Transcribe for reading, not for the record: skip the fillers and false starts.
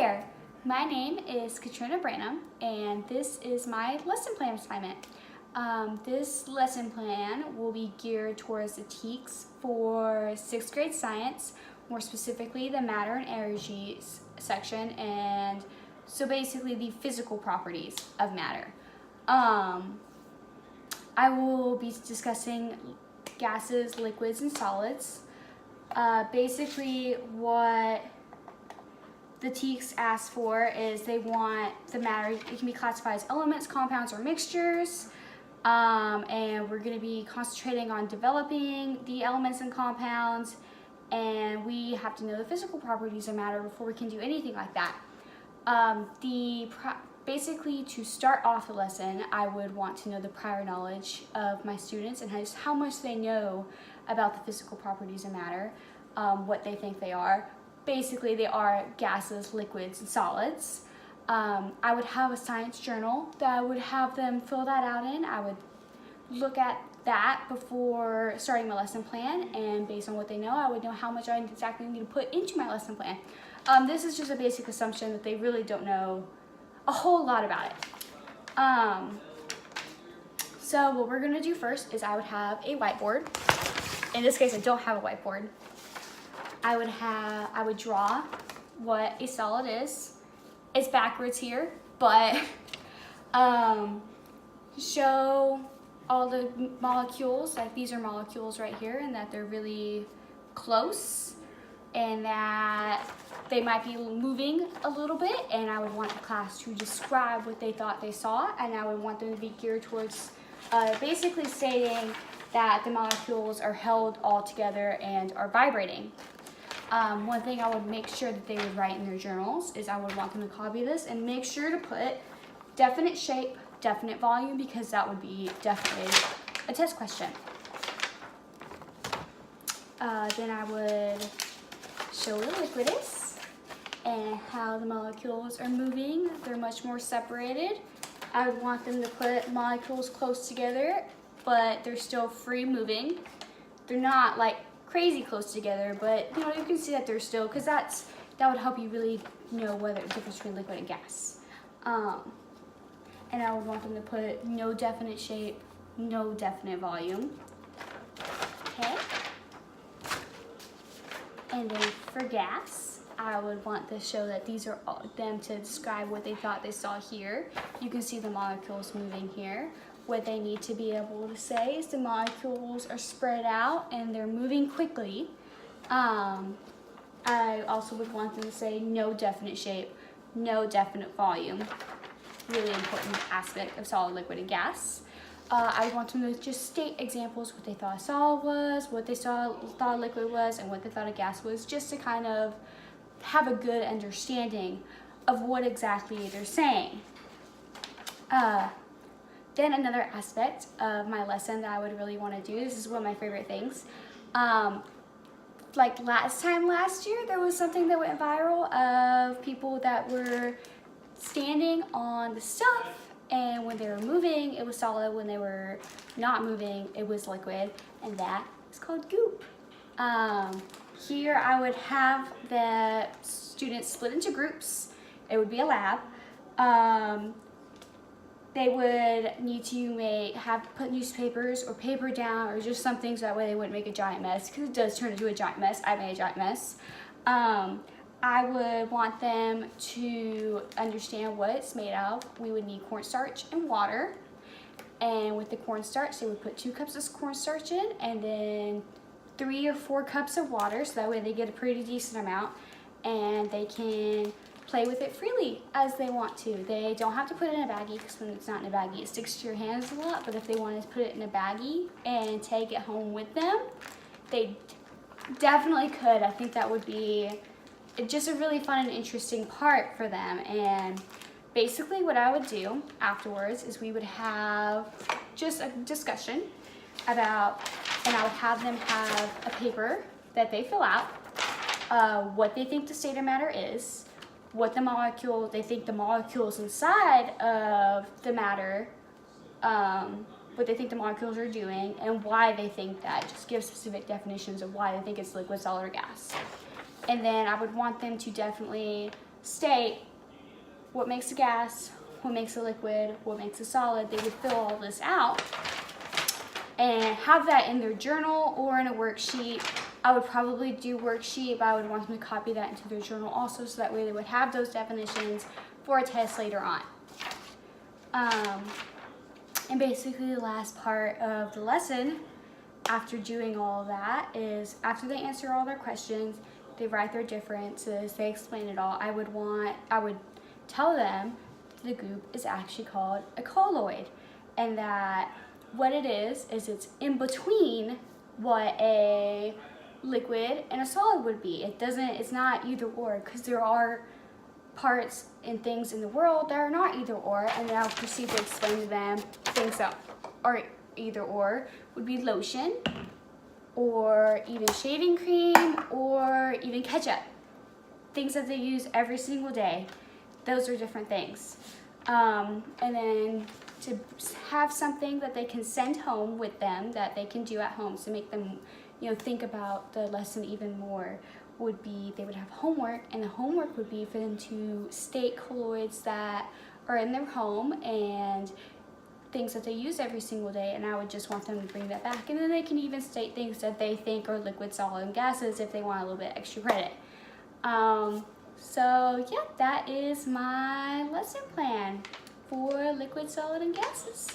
there, my name is Katrina Branum, and this is my lesson plan assignment. This lesson plan will be geared towards the TEKS for 6th grade science, more specifically the matter and energy section, and so basically the physical properties of matter. I will be discussing gases, liquids, and solids. Basically what the TEKS asks for is they want the matter, it can be classified as elements, compounds, or mixtures. And we're going to be concentrating on developing the elements and compounds, and we have to know the physical properties of matter before we can do anything like that. Basically, to start off the lesson, I would want to know the prior knowledge of my students and just how much they know about the physical properties of matter, what they think they are. Basically, they are gases, liquids, and solids. I would have a science journal that I would have them fill that out in. I would look at that before starting my lesson plan, and based on what they know, I would know how much I exactly need to put into my lesson plan. This is just a basic assumption that they really don't know a whole lot about it. So what we're going to do first is I would have a whiteboard. In this case, I don't have a whiteboard. I would draw what a solid is. It's backwards here, but show all the molecules, like these are molecules right here, and that they're really close and that they might be moving a little bit, and I would want the class to describe what they thought they saw, and I would want them to be geared towards basically stating that the molecules are held all together and are vibrating. One thing I would make sure that they would write in their journals is I would want them to copy this and make sure to put definite shape, definite volume, because that would be definitely a test question. Then I would show what a liquid is and how the molecules are moving. They're much more separated. I would want them to put molecules close together, but they're still free moving. They're not like crazy close together, but you know, you can see that they're still, because that would help you really know whether the difference between liquid and gas. And I would want them to put no definite shape, no definite volume. Okay. And then for gas, I would want to show that these are all, them to describe what they thought they saw here. You can see the molecules moving here. What they need to be able to say is the molecules are spread out and they're moving quickly. I also would want them to say no definite shape, no definite volume. Really important aspect of solid, liquid, and gas. I would want them to just state examples, what they thought a solid was, what they thought a liquid was, and what they thought a gas was, just to kind of have a good understanding of what exactly they're saying. Then another aspect of my lesson that I would really want to do, this is one of my favorite things. Like last year, there was something that went viral of people that were standing on the stuff, and when they were moving, it was solid. When they were not moving, it was liquid, and that is called goop. Here I would have the students split into groups. It would be a lab. They would need to put newspapers or paper down or just something so that way they wouldn't make a giant mess, because it does turn into a giant mess. I made a giant mess. I would want them to understand what it's made of. We would need cornstarch and water. And with the cornstarch, they would put 2 cups of cornstarch in and then 3 or 4 cups of water, so that way they get a pretty decent amount, and they can play with it freely as they want to. They don't have to put it in a baggie, because when it's not in a baggie, it sticks to your hands a lot, but if they wanted to put it in a baggie and take it home with them, they definitely could. I think that would be just a really fun and interesting part for them. And basically what I would do afterwards is we would have just a discussion about, and I would have them have a paper that they fill out, what they think the state of matter is, what they think the molecules inside of the matter, what they think the molecules are doing, and why they think that. Just give specific definitions of why they think it's liquid, solid, or gas. And then I would want them to definitely state what makes a gas, what makes a liquid, what makes a solid. They would fill all this out and have that in their journal or in a worksheet. I would probably do worksheet, but I would want them to copy that into their journal also, so that way they would have those definitions for a test later on. And basically the last part of the lesson, after doing all of that, is after they answer all their questions, they write their differences, they explain it all, I would tell them the goop is actually called a colloid, and that what it is it's in between what a liquid and a solid would be. It's not either or, because there are parts and things in the world that are not either or, and then I'll proceed to explain to them things that are either or would be lotion, or even shaving cream, or even ketchup. Things that they use every single day. Those are different things. And then to have something that they can send home with them, that they can do at home to make them, think about the lesson even more, would be they would have homework, and the homework would be for them to state colloids that are in their home and things that they use every single day, and I would just want them to bring that back, and then they can even state things that they think are liquid, solid, and gases if they want a little bit extra credit. So yeah, that is my lesson plan for liquid, solid, and gases.